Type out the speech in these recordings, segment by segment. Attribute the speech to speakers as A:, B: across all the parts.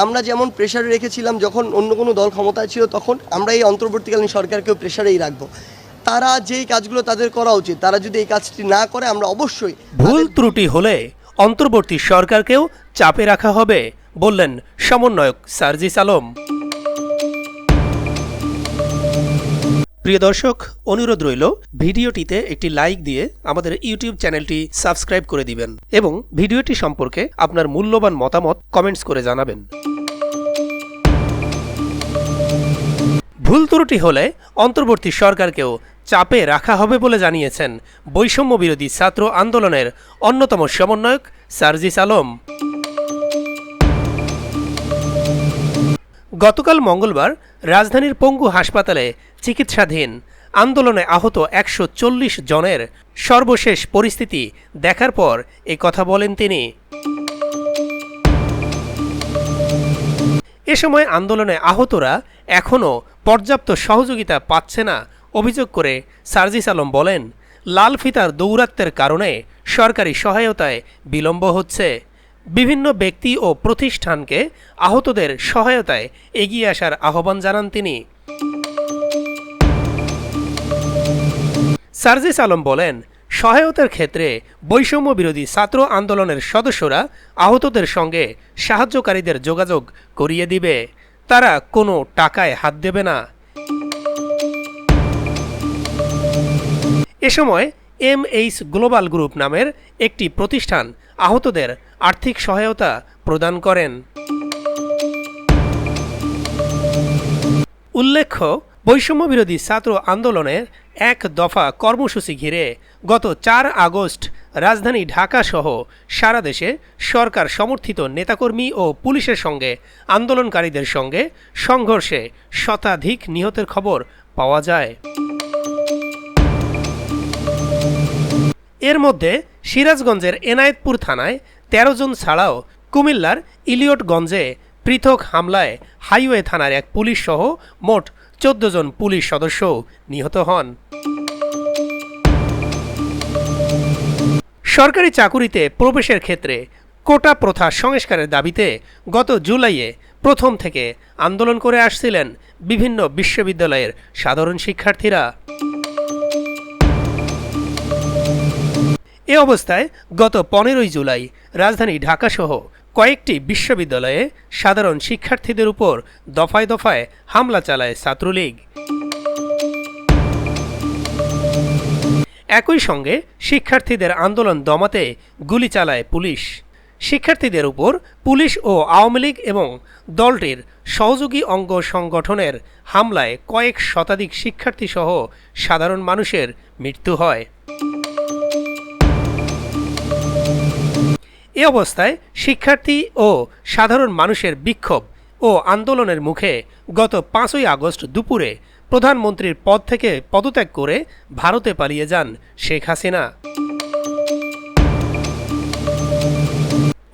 A: আমরা যেমন প্রেশারে রেখেছিলাম যখন অন্য কোনো দল ক্ষমতায় ছিল, তখন আমরা এই অন্তর্বর্তীকালীন সরকারকেও প্রেশারেই রাখবো। তারা যেই কাজগুলো তাদের করা উচিত, তারা যদি এই কাজটি না করে আমরা অবশ্যই
B: ভুল ত্রুটি হলে অন্তর্বর্তী সরকারকেও চাপে রাখা হবে বললেন সমন্বয়ক সার্জিস আলম। প্রিয় দর্শক, অনুরোধ রইল ভিডিওটিতে একটি লাইক দিয়ে আমাদের ইউটিউব চ্যানেলটি সাবস্ক্রাইব করে দিবেন এবং ভিডিওটি সম্পর্কে আপনার মূল্যবান মতামত কমেন্টস করে জানাবেন। ভুল ত্রুটি হলে অন্তর্বর্তী সরকারকেও চাপে রাখা হবে বলে জানিয়েছেন বৈষম্য বিরোধী ছাত্র আন্দোলনের অন্যতম সমন্বয়ক সার্জিস আলম। গতকাল মঙ্গলবার রাজধানীর পঙ্গু হাসপাতালে চিকিৎসাধীন আন্দোলনে আহত ১৪০ জনের সর্বশেষ পরিস্থিতি দেখার পর এই কথা বলেন তিনি। এ সময় আন্দোলনে আহতরা এখনও পর্যাপ্ত সহযোগিতা পাচ্ছে না অভিযোগ করে সার্জিস আলম বলেন, লাল ফিতার দৌরাত্ম্যের কারণে সরকারি সহায়তায় বিলম্ব হচ্ছে। বিভিন্ন ব্যক্তি ও প্রতিষ্ঠানকে আহতদের সহায়তায় এগিয়ে আসার আহ্বান জানান তিনি। সার্জিস আলম বলেন, সহায়তার ক্ষেত্রে বৈষম্য বিরোধী ছাত্র আন্দোলনের সদস্যরা আহতদের সঙ্গে সাহায্যকারীদের যোগাযোগ করিয়ে দিবে, তারা কোনো টাকায় হাত দেবে না। এ সময় MH গ্লোবাল গ্রুপ নামের একটি প্রতিষ্ঠান আহতদের আর্থিক সহায়তা প্রদান করেন। উল্লেখ্য, বৈষম্য বিরোধী ছাত্র আন্দোলনের এক দফা কর্মসূচি ঘিরে গত ৪ আগস্ট রাজধানী ঢাকা সহ সারা দেশে সরকার সমর্থিত নেতাকর্মী ও পুলিশের সঙ্গে আন্দোলনকারীদের সঙ্গে সংঘর্ষে শতাধিক নিহতের খবর পাওয়া যায়। এর মধ্যে সিরাজগঞ্জের এনায়েতপুর থানায় ১৩ জন ছাড়াও কুমিল্লার ইলিয়টগঞ্জে পৃথক হামলায় হাইওয়ে থানার এক পুলিশ সহ মোট ১৪ জন পুলিশ সদস্য নিহত হন। সরকারি চাকুরিতে প্রবেশের ক্ষেত্রে কোটা প্রথা সংস্কারের দাবিতে গত জুলাইয়ে প্রথম থেকে আন্দোলন করে আসছিলেন বিভিন্ন বিশ্ববিদ্যালয়ের সাধারণ শিক্ষার্থীরা। এ অবস্থায় গত ১৫ই জুলাই রাজধানী ঢাকাসহ কয়েকটি বিশ্ববিদ্যালয়ে সাধারণ শিক্ষার্থীদের উপর দফায় দফায় হামলা চালায় ছাত্রলীগ। একই সঙ্গে শিক্ষার্থীদের আন্দোলন দমাতে গুলি চালায় পুলিশ। শিক্ষার্থীদের উপর পুলিশ ও আওয়ামী লীগ এবং দলটির সহযোগী অঙ্গ সংগঠনের হামলায় কয়েক শতাধিক শিক্ষার্থীসহ সাধারণ মানুষের মৃত্যু হয়। এ অবস্থায় শিক্ষার্থী ও সাধারণ মানুষের বিক্ষোভ ও আন্দোলনের মুখে গত ৫ই আগস্ট দুপুরে প্রধানমন্ত্রীর পদ থেকে পদত্যাগ করে ভারতে পালিয়ে যান শেখ হাসিনা।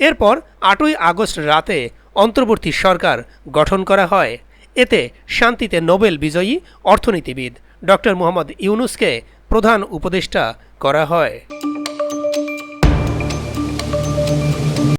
B: এরপর ৮ই আগস্ট রাতে অন্তর্বর্তী সরকার গঠন করা হয়। এতে শান্তিতে নোবেল বিজয়ী অর্থনীতিবিদ ডক্টর মোহাম্মদ ইউনূসকে প্রধান উপদেষ্টা করা হয়।